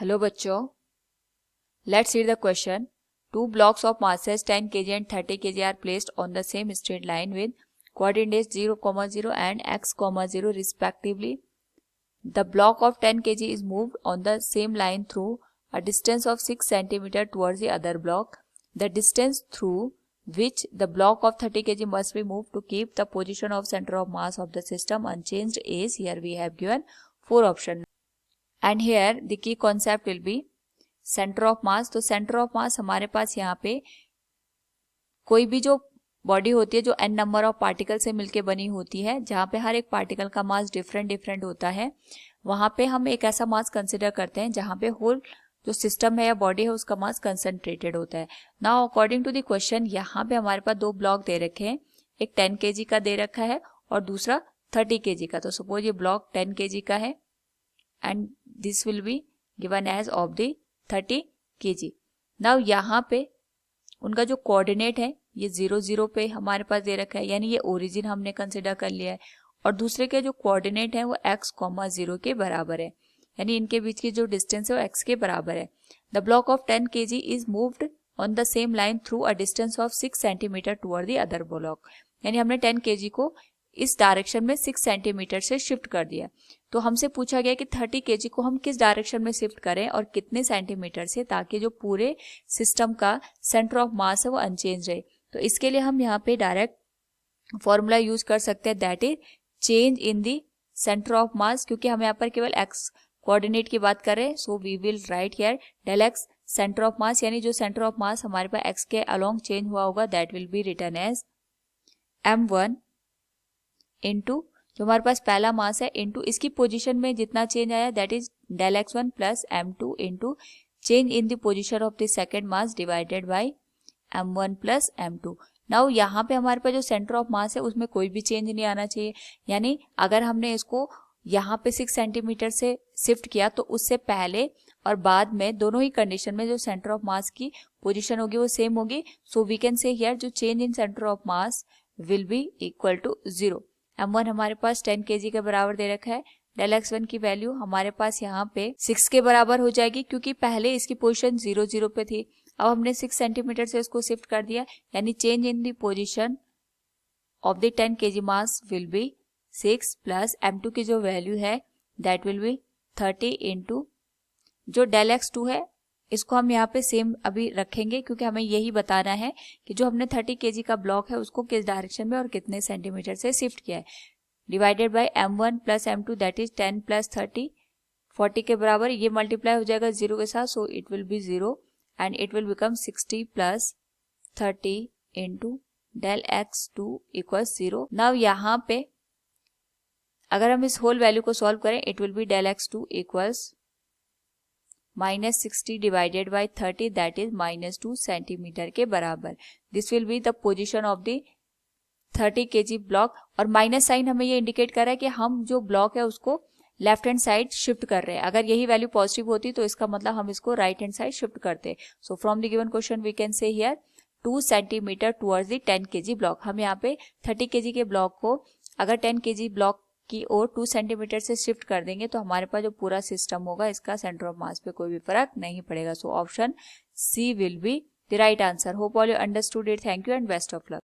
Hello बच्चों, let's read the question. Two blocks of masses 10 kg and 30 kg are placed on the same straight line with coordinates 0, 0 and x, 0 respectively. The block of 10 kg is moved on the same line through a distance of 6 cm towards the other block. The distance through which the block of 30 kg must be moved to keep the position of center of mass of the system unchanged is, here we have given 4 options. And here the key concept will be centre of मास. तो centre of mass हमारे पास यहाँ पे कोई भी जो body होती है जो n नंबर ऑफ पार्टिकल से मिलके बनी होती है, जहाँ पे हर एक पार्टिकल का मास डिफरेंट होता है, वहाँ पे हम एक ऐसा मास कंसिडर करते हैं जहाँ पे होल जो सिस्टम है या बॉडी है उसका मास कंसंट्रेटेड होता है. Now according to the question यहाँ पे हमारे पास 2 ब्लॉक दे रखे हैं, एक 10 kg का दे रखा है और दूसरा 30 kg का. तो सपोज ये ब्लॉक 10 kg का है and this will be given as of the 30 kg. Now यहाँ पे उनका जो कोऑर्डिनेट है ये 0, 0 पे हमारे पास दे रखा है, यानी ये ओरिजिन हमने कंसिडर कर लिया है, और दूसरे के जो कोऑर्डिनेट है वो x, 0 के बराबर है, यानी इनके बीच की जो डिस्टेंस है वो x के बराबर है. The block of 10 kg is moved on the same line through a distance of 6 centimetre toward the other block. यानी हमने 10 kg को इस डायरेक्शन में 6 सेंटीमीटर से शिफ्ट कर दिया. तो हमसे पूछा गया कि 30 kg को हम किस डायरेक्शन में शिफ्ट करें और कितने सेंटीमीटर से, ताकि जो पूरे सिस्टम का सेंटर ऑफ मास है वो अनचेंज रहे. तो इसके लिए हम यहाँ पे डायरेक्ट फॉर्मूला यूज कर सकते हैं, that is change in the centre of मास. क्योंकि हम यहाँ पर केवल x कोऑर्डिनेट की बात करें, so we will write here del x centre of mass, यानी जो सेंटर ऑफ मास हमारे पास x के अलोंग चेंज हुआ होगा that will be written as m1 into जो हमारे पास पहला मास है इंटू इसकी पोजीशन में जितना चेंज आया that is del x1 plus m2 into change in the position of the second mass divided by m1 plus m2. Now यहाँ पे हमारे पास जो सेंटर ऑफ मास है उसमें कोई भी चेंज नहीं आना चाहिए, यानी अगर हमने इसको यहाँ पे 6 सेंटीमीटर से शिफ्ट किया तो उससे पहले और बाद में दोनों ही कंडीशन में जो सेंटर ऑफ मास की पोजीशन होगी वो सेम होगी. So we can say here जो change in centre of mass will be equal to 0. m1 हमारे पास 10 kg के बराबर दे रखा है, डेल x1 की वैल्यू हमारे पास यहाँ पे 6 के बराबर हो जाएगी, क्योंकि पहले इसकी पोजीशन 0, 0 पे थी. अब हमने 6 सेंटीमीटर से इसको शिफ्ट कर दिया, यानी change in the position of the 10 kg mass will B 6 plus m2 की जो वैल्यू है दैट विल बी 30 इंटू जो डेल x2 है इसको हम यहाँ पे सेम अभी रखेंगे, क्योंकि हमें यही बताना है कि जो हमने 30 kg का ब्लॉक है उसको किस डायरेक्शन में और कितने सेंटीमीटर से शिफ्ट किया है, divided by m1 plus m2 that is 10 plus 30 40 के बराबर. ये मल्टीप्लाई हो जाएगा 0 के साथ, so it will be 0 and it will become 60 plus 30 into del x2 equal 0. Now यहाँ पे अगर हम इस होल वैल्यू को सॉल्व करें it will be del x2 equals -60 divided by 30 that is -2 centimetre के बराबर. This will be the position of the 30 kg block. और माइनस साइन हमें ये इंडिकेट कर रहा है कि हम जो ब्लॉक है उसको लेफ्ट हैंड साइड शिफ्ट कर रहे हैं. अगर यही वैल्यू पॉजिटिव होती तो इसका मतलब हम इसको राइट हैंड साइड शिफ्ट करते. So from the given question we can say here 2 centimetre towards the 10 kg block. हम यहाँ पे 30 kg के ब्लॉक को अगर 10 kg ब्लॉक की ओर 2 सेंटीमीटर से शिफ्ट कर देंगे तो हमारे पास जो पूरा सिस्टम होगा इसका सेंटर ऑफ मास पे कोई भी फर्क नहीं पड़ेगा. So option C will be the right answer. Hope all you understood it. Thank you and best of luck.